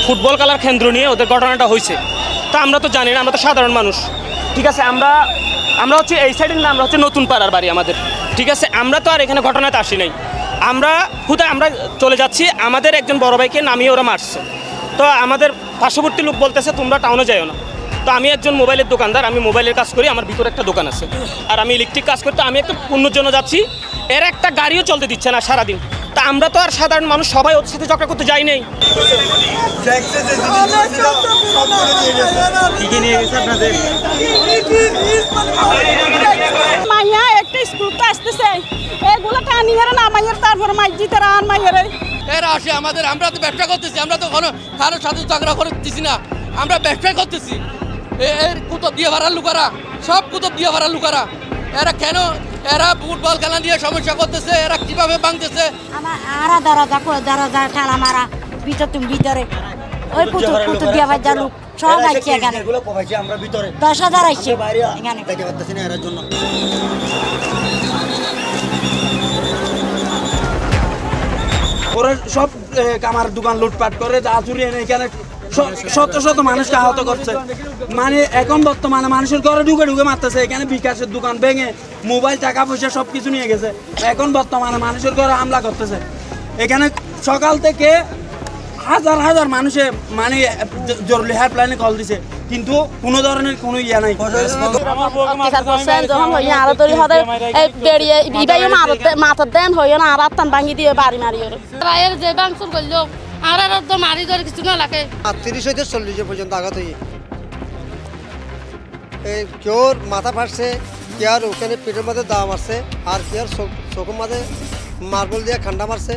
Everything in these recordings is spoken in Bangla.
ফুটবল খেলার কেন্দ্র নিয়ে ওদের ঘটনাটা হয়েছে। তা আমরা তো জানি না, আমরা তো সাধারণ মানুষ, ঠিক আছে। আমরা হচ্ছে এই সাইডের না, আমরা হচ্ছে নতুন পাড়ার বাড়ি আমাদের, ঠিক আছে। আমরা তো আর এখানে ঘটনাতে আসি নাই, আমরা চলে যাচ্ছি, আমাদের একজন বড় ভাইকে নামিয়ে ওরা মারছে। তো আমাদের পার্শ্ববর্তী লোক বলতেছে তোমরা টাউনে যাও না। তো আমি একজন মোবাইলের দোকানদার, আমি মোবাইলের কাজ করি, আমার ভিতরে একটা দোকান আছে, আর আমি ইলেকট্রিক কাজ করতে আমি একটা পণ্যের জন্য যাচ্ছি, এর একটা গাড়িও চলতে দিচ্ছে না সারাদিন। তা আমরা তো আর সাধারণ মানুষ সবাই ওর সাথে ঝগড়া করতে যাই নাই। মাইয়া একটা স্কুল তো আসতেছে, এগুলো টানিয়ে নামাইয়ের তারপর মাইজিতে রান মাইয়ের এরা আসে আমাদের, আমরা তো ব্যবসা করতেছি, আমরা তো কারোর সাথে ঝগড়া করতেছি না, আমরা ব্যবসা করতেছি। এর কুতুব দিয়ে ভরা লুকারা, সব কুতুব দিয়ে ভরা লুকারা, এরা কেন এরা ফুটবল খেলা নিয়ে সমস্যা করতেছে, এরা কিভাবে ভাঙতেছে। আমার আরা দরজা ঠেলা মারা ভিতরে ওই কুতুব দিয়ে ভাই জালুক সব আইছে এখানে, আমরা ভিতরে 10,000 আইছে এখানে দেখতে পাচ্ছেন না, এর জন্য ওরা সব আমার দোকান লুটপাট করে, যা চুরি এনে এখানে শত শত মানুষকে আহত করছে। মানে এখন বর্তমানে মানুষের ঘরে ঢুকে মারতেছে, এখানে বিকাশের দোকান ভেঙে মোবাইল টাকা পয়সা সব কিছু নিয়ে গেছে। এখন বর্তমানে মানুষের ঘরে হামলা করতেছে। এখানে সকাল থেকে হাজার হাজার মানুষে মানে জরুরি হেল্পলাইনে কল দিছে, কিন্তু কোনো ধরনের কোনো ইয়া নাই। যখন হইয়া আরো তৈরি হতে বেরিয়ে বিবাহ মাথার দেন হইয়া না আর আত্মান ভাঙি দিয়ে বাড়ি মারি রায়ের যে বাংসুর করলো আর তো মারি ধরে কিছু না লাগে 30 হইতে 40 পর্যন্ত আঘাত হয়ে কেউ মাথা ফাটছে, কে আর ওখানে পেটের মধ্যে দা মারছে, আর কে আর চোখের মাঝে মার্বল দিয়ে খান্ডা মারছে।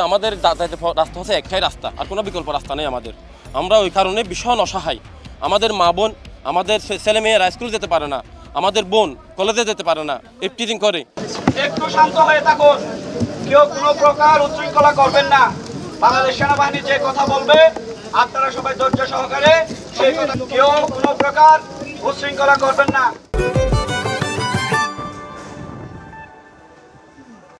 আমাদের রাস্তা হচ্ছে একটাই রাস্তা, আর কোনো বিকল্প রাস্তা নেই আমাদের। আমরা ওই কারণে ভীষণ অসহায়। আমাদের মা বোন, আমাদের ছেলে মেয়েরা স্কুল যেতে পারে না, আমাদের বোন কলেজে যেতে পারে না, টিচিং করে। একটু শান্ত হয়ে থাকুন, কেউ কোনো প্রকার উচ্ছৃঙ্খলা করবেন না। বাংলাদেশ সেনাবাহিনী যে কথা বলবে আপনারা সবাই ধৈর্য সহকারে সেই কথা, কেউ কোনো প্রকার উচ্ছৃঙ্খলা করবেন না।